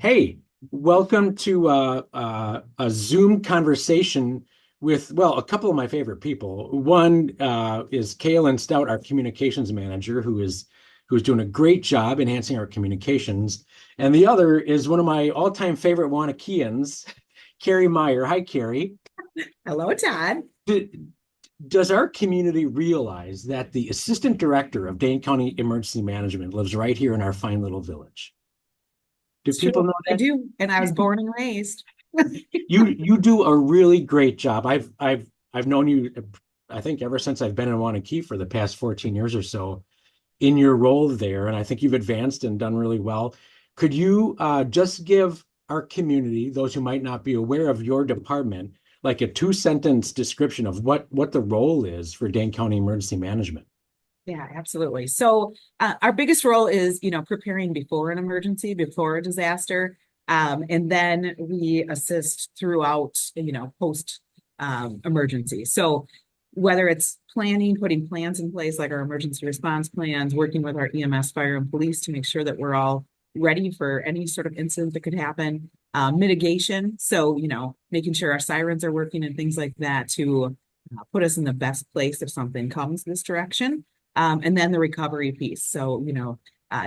Hey, welcome to a Zoom conversation with, well, a couple of my favorite people. One is Kaylin Stout, our communications manager, who's doing a great job enhancing our communications. And the other is one of my all-time favorite Wanakeans, Carrie Meyer. Hi, Carrie. Hello, Todd. D- Does our community realize that the assistant director of Dane County Emergency Management lives right here in our fine little village? Do It's true. people know I that? do. And I was born and raised. You do a really great job. I've known you, I think ever since I've been in Wanakee for the past 14 years or so in your role there, and I think you've advanced and done really well. Could you just give our community, those who might not be aware of your department, like a two-sentence description of what the role is for Dane County Emergency Management? Yeah, absolutely. So our biggest role is, preparing before an emergency, before a disaster. And then we assist throughout, post emergency. So whether it's planning, putting plans in place, like our emergency response plans, working with our EMS, fire, and police to make sure that we're all ready for any sort of incident that could happen. Mitigation. So, making sure our sirens are working and things like that to put us in the best place if something comes this direction. And then the recovery piece. So,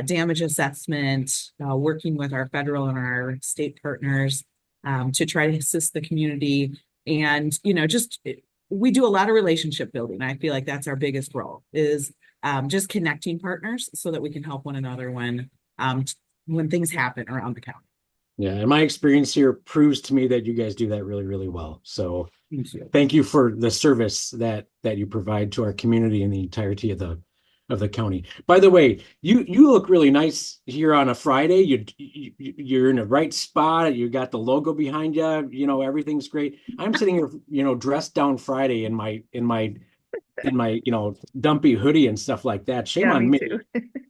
damage assessment, working with our federal and our state partners to try to assist the community. And, we do a lot of relationship building. I feel like that's our biggest role is just connecting partners so that we can help one another when things happen around the county. Yeah, and my experience here proves to me that you guys do that really, really well. So Thank you. thank you for the service that you provide to our community and the entirety of the county. By the way, you look really nice here on a Friday. You're in the right spot. You got the logo behind you. You know, everything's great. I'm sitting here, dressed down Friday in my dumpy hoodie and stuff like that. Shame Yeah, on me me. too.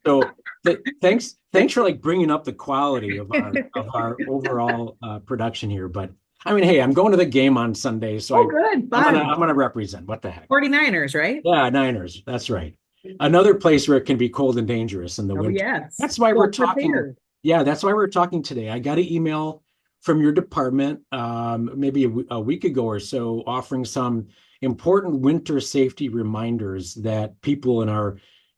So thanks for like bringing up the quality of our overall production here. But I mean, hey, I'm going to the game on Sunday, so Oh, good. Fun. I'm gonna represent. What the heck? 49ers, right? Yeah, Niners. That's right. Another place where it can be cold and dangerous in the Oh, winter. yes. That's why we're Well talking. prepared. Yeah, that's why we're talking today. I got an email from your department maybe a week ago or so offering some important winter safety reminders that people in our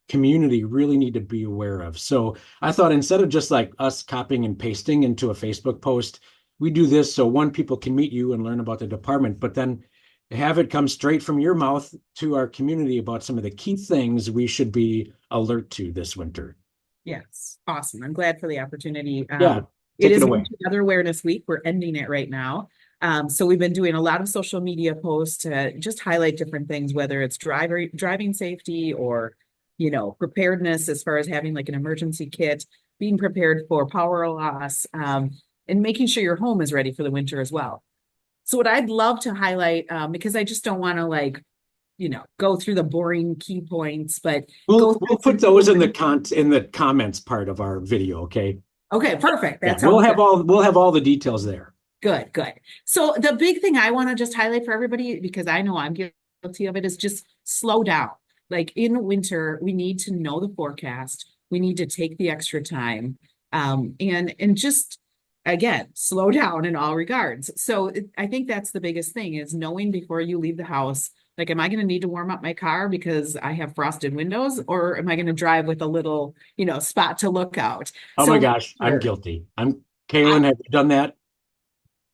community really need to be aware of. So I thought instead of just like us copying and pasting into a Facebook post, we do this so one, people can meet you and learn about the department, but then have it come straight from your mouth to our community about some of the key things we should be alert to this winter. Yes. Awesome. I'm glad for the opportunity. Yeah, It take it is away. Another Awareness Week. We're ending it right now. So we've been doing a lot of social media posts to just highlight different things, whether it's driving safety or, preparedness as far as having like an emergency kit, being prepared for power loss, and making sure your home is ready for the winter as well. So what I'd love to highlight, because I just don't want to go through the boring key points, but We'll go we'll through put some those in the comments part of our video, okay? Okay, perfect. Yeah, That sounds good. we'll have all the details there. Good, good. So the big thing I want to just highlight for everybody, because I know I'm guilty of it, is just slow down. Like in winter, we need to know the forecast. We need to take the extra time, and just again slow down in all regards. So I think that's the biggest thing is knowing before you leave the house. Like, am I going to need to warm up my car because I have frosted windows, or am I going to drive with a little, spot to look out? Oh my So gosh, I'm sure, guilty. Kaylin, have you done that?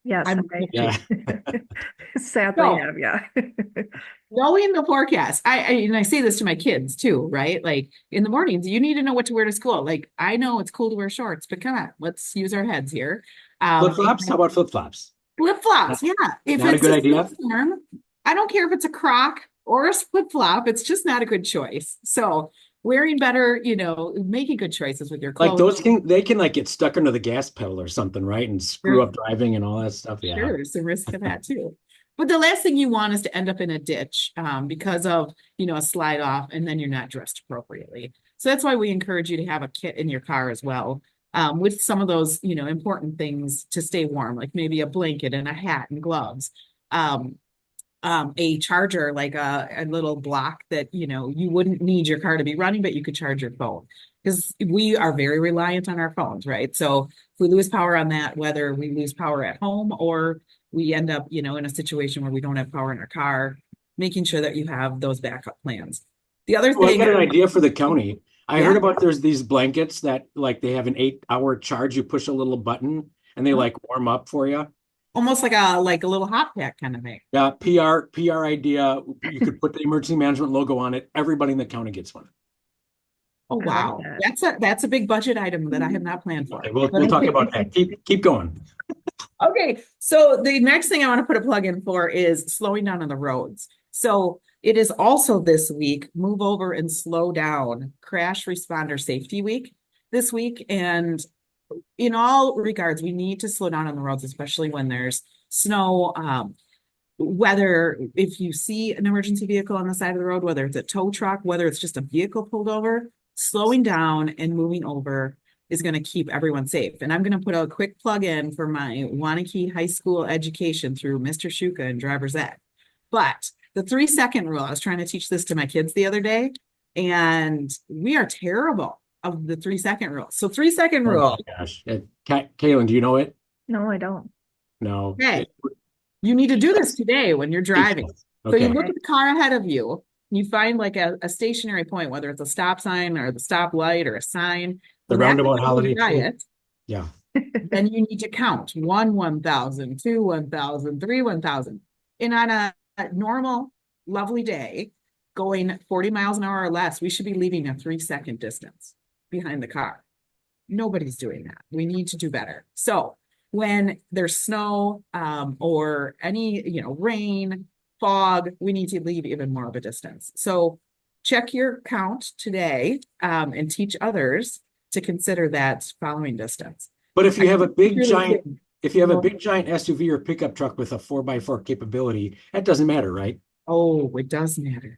Yes, I'm I Yeah. sadly so have, yeah. knowing the forecast, and I say this to my kids too, right? Like in the mornings, you need to know what to wear to school. Like I know it's cool to wear shorts, but come on, let's use our heads here. Flip-flops? How about flip-flops? Flip-flops, Not, yeah. If not a it's good a idea. snowstorm, I don't care if it's a croc or a flip-flop, it's just not a good choice. So wearing better, making good choices with your Like clothes. those they can like get stuck under the gas pedal or something, right? And screw Sure, up driving and all that stuff. Yeah. sure, some risk of that too. But the last thing you want is to end up in a ditch because of, a slide off and then you're not dressed appropriately. So that's why we encourage you to have a kit in your car as well with some of those, important things to stay warm, like maybe a blanket and a hat and gloves. Um, a charger, like a little block that, you know, you wouldn't need your car to be running, but you could charge your phone. Because we are very reliant on our phones, right? So if we lose power on that, whether we lose power at home or we end up, you know, in a situation where we don't have power in our car, making sure that you have those backup plans. The other Well, I thing, got an idea for the county. I heard Yeah. about there's these blankets that like they have an 8-hour charge. You push a little button and they Oh. like warm up for you. almost like a little hot pack kind of thing. Yeah, PR idea. You could put the emergency management logo on it. Everybody in the county gets one. Oh, I like wow. that. That's a big budget item that I have not planned for. Okay, we'll talk about that. Keep going. Okay, so the next thing I want to put a plug in for is slowing down on the roads. So it is also this week, Move Over and Slow Down Crash Responder Safety Week this week. And in all regards, we need to slow down on the roads, especially when there's snow. Whether if you see an emergency vehicle on the side of the road, whether it's a tow truck, whether it's just a vehicle pulled over, slowing down and moving over is going to keep everyone safe. And I'm going to put a quick plug in for my Wanakee High School education through Mr. Shuka and Driver's Ed. But the 3-second rule, I was trying to teach this to my kids the other day, and we are terrible of the 3-second rule. So 3-second Oh rule, my gosh. Kaylin, do you know it? No, I don't. No. okay, you need to do this today when you're driving. So you Okay. look at the car ahead of you, and you find like a stationary point, whether it's a stop sign or the stoplight or a sign. The Well, that's roundabout how you holiday try tree. it. Yeah. Then you need to count 1,000, 2, 1,000, 3, 1,000. And on a normal, lovely day, going 40 miles an hour or less, we should be leaving a 3-second distance behind the car. Nobody's doing that. We need to do better. So when there's snow or any, you know, rain, fog, we need to leave even more of a distance. So check your count today and teach others to consider that following distance. But if you have a big Really giant, good. if you have a big giant SUV or pickup truck with a 4x4 capability, that doesn't matter, right? Oh, it does matter.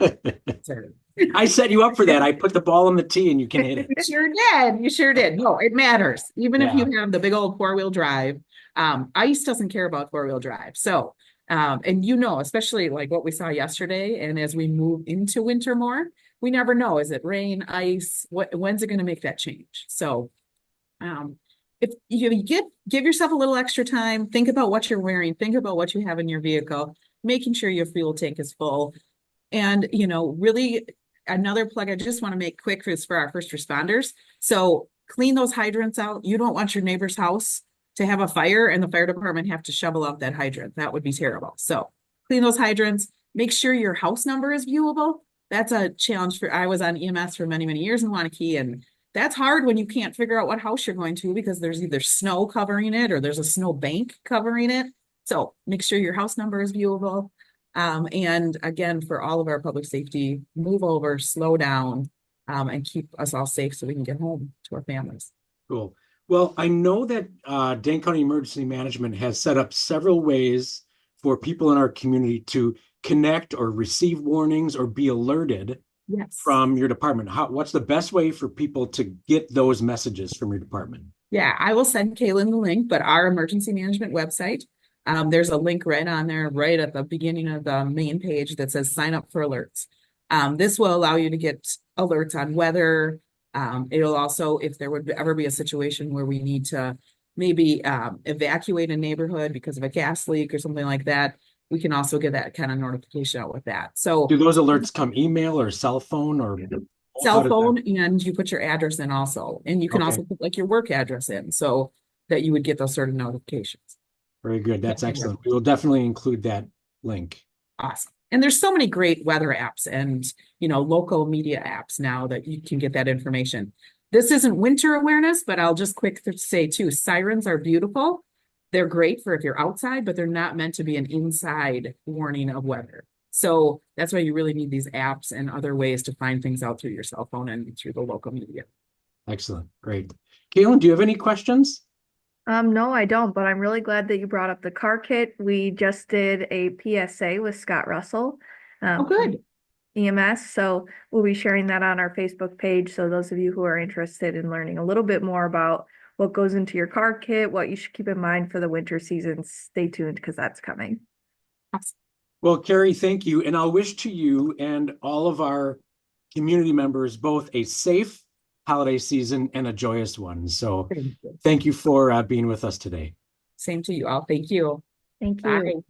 Sir. I set you up for that. I put the ball on the tee and you can hit it. You sure did. You sure did. No, it matters. Even if Yeah. you have the big old 4-wheel drive, ICE doesn't care about 4-wheel drive. So, and you know, especially like what we saw yesterday, and as we move into winter more, we never know. Is it rain, ice? When's it going to make that change? So, if you give yourself a little extra time, think about what you're wearing, think about what you have in your vehicle, making sure your fuel tank is full. And, you know, really another plug I just want to make quick is for our first responders. So clean those hydrants out. You don't want your neighbor's house to have a fire and the fire department have to shovel out that hydrant. That would be terrible. So clean those hydrants, make sure your house number is viewable. That's a challenge I was on EMS for many, many years in Wanakee, and that's hard when you can't figure out what house you're going to because there's either snow covering it or there's a snow bank covering it. So make sure your house number is viewable. And again, for all of our public safety, move over, slow down, and keep us all safe so we can get home to our families. Cool. Well, I know that Dane County Emergency Management has set up several ways for people in our community to connect or receive warnings or be alerted Yes. from your department. What's the best way for people to get those messages from your department? Yeah, I will send Kaylin the link, but our emergency management website, there's a link right on there, right at the beginning of the main page that says sign up for alerts. This will allow you to get alerts on weather. It'll also, if there would ever be a situation where we need to maybe evacuate a neighborhood because of a gas leak or something like that, we can also get that kind of notification out with that. So Do those alerts come email or cell phone or cell phone, and you put your address in also, and you can Okay. also put like your work address in so that you would get those sort of notifications. Very good. That's excellent. We will definitely include that link. Awesome. And there's so many great weather apps and, you know, local media apps now that you can get that information. This isn't winter awareness, but I'll just quick say too, sirens are beautiful. They're great for if you're outside, but they're not meant to be an inside warning of weather. So that's why you really need these apps and other ways to find things out through your cell phone and through the local media. Excellent. Great. Kaylin, do you have any questions? No, I don't, but I'm really glad that you brought up the car kit. We just did a PSA with Scott Russell. Oh, good. EMS. So we'll be sharing that on our Facebook page. So those of you who are interested in learning a little bit more about what goes into your car kit, what you should keep in mind for the winter season, stay tuned because that's coming. Awesome. Well, Carrie, thank you. And I'll wish to you and all of our community members both a safe holiday season and a joyous one. So Thank you. thank you for being with us today. Same to you all. Thank you. Thank you. Bye.